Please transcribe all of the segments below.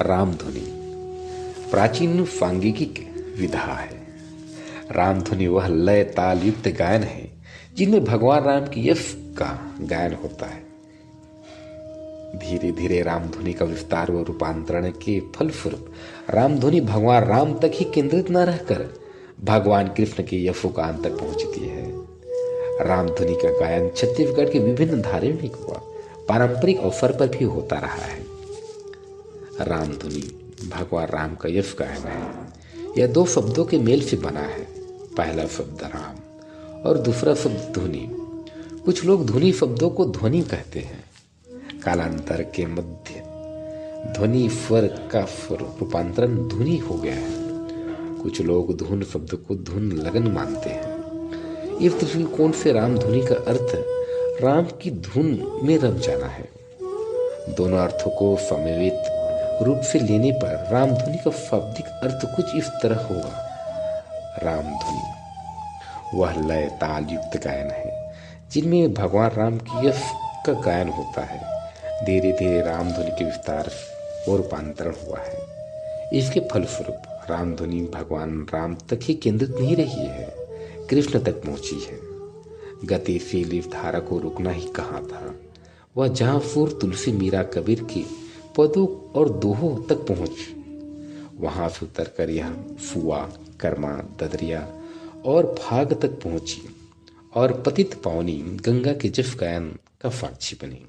रामधुनी प्राचीन सांगीतिक विधा है। रामधुनी वह लय ताल युक्त गायन है जिनमें भगवान राम की यश का गायन होता है। धीरे धीरे रामधुनी का विस्तार व रूपांतरण के फलस्वरूप रामधुनी भगवान राम तक ही केंद्रित न रहकर भगवान कृष्ण के यशोगान तक पहुंचती है। रामधुनी का गायन छत्तीसगढ़ के विभिन्न धार्मिक व पारंपरिक अवसर पर भी होता रहा है। रामधुनी भगवान राम का यश गायन है। यह दो शब्दों के मेल से बना है। पहला शब्द राम और दूसरा शब्द धुनी। कुछ लोग धुनी शब्दों को ध्वनि कहते हैं। कालांतर के मध्य ध्वनि स्वर का रूपांतरण धुनी हो गया है। कुछ लोग धुन शब्द को धुन लगन मानते हैं। इस दृष्टिकोण से रामधुनी का अर्थ राम की धुन में रम जाना है। दोनों अर्थों को समन्वित रूप से लेने पर रामधुनी का शाब्दिक अर्थ कुछ इस तरह होगा। रामधुनी वह लय ताल युक्त गायन है जिनमें भगवान राम की यश का गायन होता है। धीरे धीरे रामधुनी के विस्तार और रूपांतरण हुआ है। इसके फलस्वरूप रामधुनी भगवान राम तक ही केंद्रित नहीं रही है, कृष्ण तक पहुंची है। गतिशील इस धारा को रुकना ही कहाँ था। वह जहां सुर तुलसी मीरा कबीर की पदों और दोहों तक पहुंच, वहां से उतर कर यह फुआ कर्मा ददरिया और फाग तक पहुंची और पतित पावनी गंगा के जस गायन का साक्षी बनी।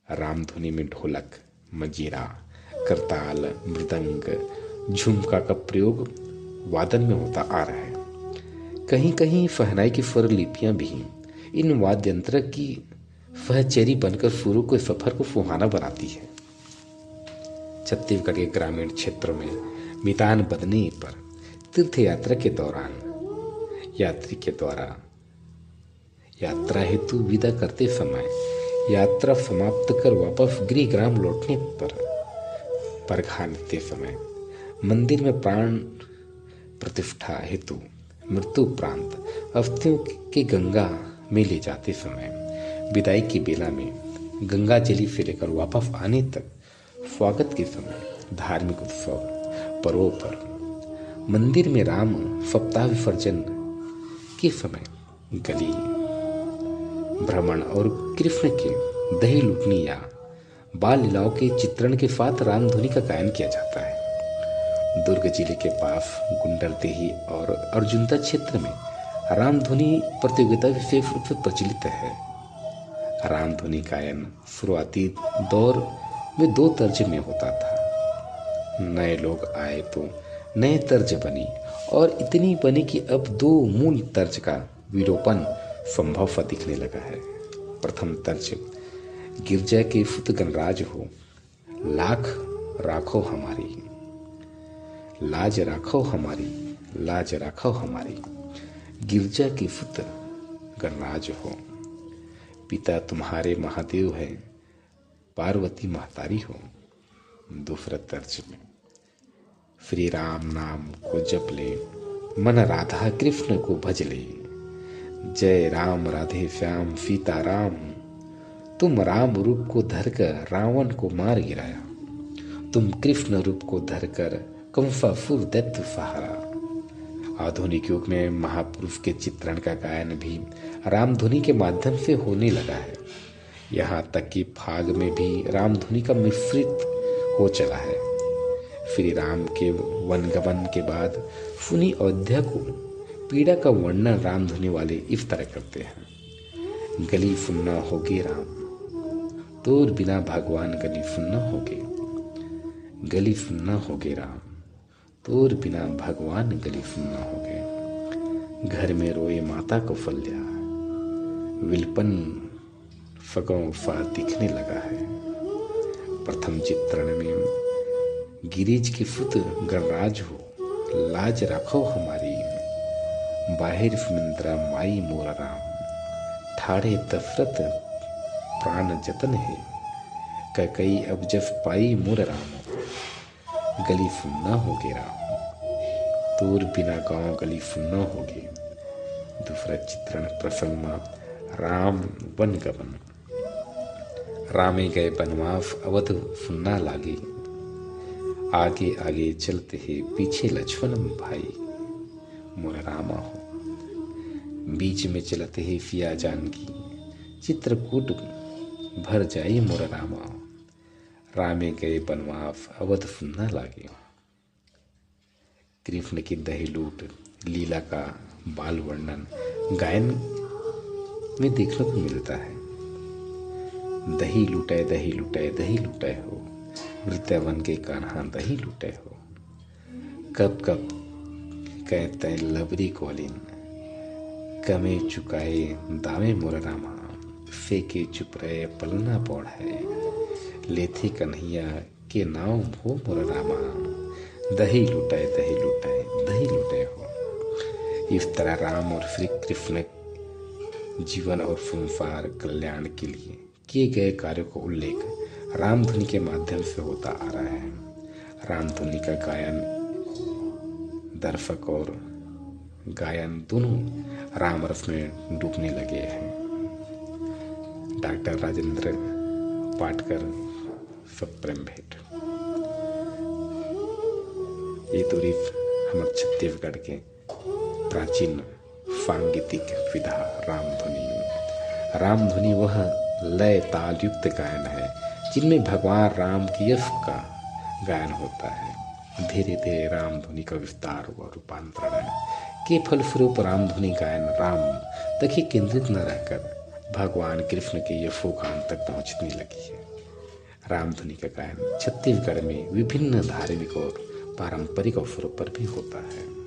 रामधुनी में ढोलक, मजीरा, करताल, मृदंग, झुमका का प्रयोग वादन में होता आ रहा है। कहीं कहीं शहनाई की स्वर लिपियां भी इन वाद्य यंत्र की सहचरी बनकर सुरों के सफर को सुहाना बनाती है। छत्तीसगढ़ के ग्रामीण क्षेत्रों में मितान बदने पर तीर्थ यात्रा के दौरान यात्री के द्वारा यात्रा हेतु विदा करते समय यात्रा समाप्त कर वापस गृहग्राम लौटने पर परखानते समय मंदिर में प्राण प्रतिष्ठा हेतु मृत्यु उपरांत अस्थियों के गंगा में ले जाते समय विदाई की बेला में गंगा जली से लेकर वापस आने तक स्वागत के समय धार्मिक उत्सव पर्वों पर मंदिर में राम सप्ताह विसर्जन के समय गली भ्रमण और कृष्ण के दही लुटनी या बाल लीलाओं के चित्रण के साथ रामधुनी का गायन किया जाता है। दुर्ग जिले के पास गुंडरदेही और अर्जुनता क्षेत्र में रामधुनी प्रतियोगिता विशेष रूप से प्रचलित है। रामधुनी गायन शुरुआती दौर में दो तर्ज में होता था। नए लोग आए तो नए तर्ज बनी और इतनी बनी कि अब दो मूल तर्ज का विलोपन संभव सा दिखने लगा है। प्रथम तर्ज गिरजा के फुत गणराज हो, लाख राखो हमारी, लाज राखो हमारी, लाज राखो हमारी, गिरजा की फुत गणराज हो, पिता तुम्हारे महादेव है, पार्वती महतारी हो। दूसरा तर्ज में श्री राम नाम को जप ले, मन राधा कृष्ण को भज ले, जय राम राधे श्याम सीता राम, तुम राम रूप को धरकर रावण को मार गिराया, तुम कृष्ण रूप को धरकर कंसासुर दैत्य सहारा। आधुनिक युग में महापुरुष के चित्रण का गायन भी रामधुनी के माध्यम से होने लगा है। यहाँ तक कि फाग में भी रामधुनी का मिश्रित हो चला है। श्री राम के वनगमन के बाद सुनी अयोध्या को पीड़ा का वर्णन रामधुनी वाले इस तरह करते हैं। गली सुनना होगे राम, तोर बिना भगवान गली सुनना होगे, गली सुनना होगे राम, तोर बिना भगवान गली सुनना होगे। घर में रोए माता कौशल्या, विलपन फगों सा दिखने लगा है। प्रथम चित्रण में गिरिज की फुत गणराज हो, लाज राखो हमारी, बाहिर सुमिंद्रा माई मोरा राम, ठाड़े दशरथ प्राण जतन है, कैकई अब जस पाई मोर राम, गली सुनना होगे राम, तोर बिना गांव गली सुनना होगे। दूसरा चित्रण प्रसन्न राम वन गमन। रामे गए बनवास अवध फुन्ना लागे, आगे आगे चलते हैं पीछे लक्ष्मण भाई। मोर रामा हो बीच में चलते हैं सिया जानकी, चित्रकूट भर जाए मोर रामा। रामे गए बनवास अवध फुन्ना लागे। कृष्ण की दही लूट लीला का बाल वर्णन गायन में देखने को मिलता है। दही लुटाए दही लुटाए दही लुटाए हो, वृंदावन के कान्हा दही लुटाए हो। कब कब कहते लबरी कौलिन, कमे चुकाए दावे मोर रामा। फेंके चुप रहे पलना पौड़ है, लेथे कन्हैया के नाव हो मोर रामा। दही लुटाए दही लुटाए दही लुटाए हो। इस तरह राम और श्री कृष्ण जीवन और संसार कल्याण के लिए किए गए कार्यों का उल्लेख रामधुनी के माध्यम से होता आ रहा है। रामधुनी का गायन दर्शक और गायन दोनों राम रस में डूबने लगे हैं। डॉक्टर राजेंद्र पाटकर, सप्रेम भेंट। ये तो रिफ हमारे छत्तीसगढ़ के प्राचीन सांगीतिक विधा रामधुनी। रामधुनी वह लय ताल युक्त गायन है जिनमें भगवान राम की यश का गायन होता है। धीरे धीरे रामधुनी का विस्तार व रूपांतरण है के फलस्वरूप रामधुनी गायन राम तक ही केंद्रित न रहकर भगवान कृष्ण के यशोगान तक पहुंचने लगी है। रामधुनी का गायन छत्तीसगढ़ में विभिन्न धार्मिक और पारंपरिक अवसरों पर भी होता है।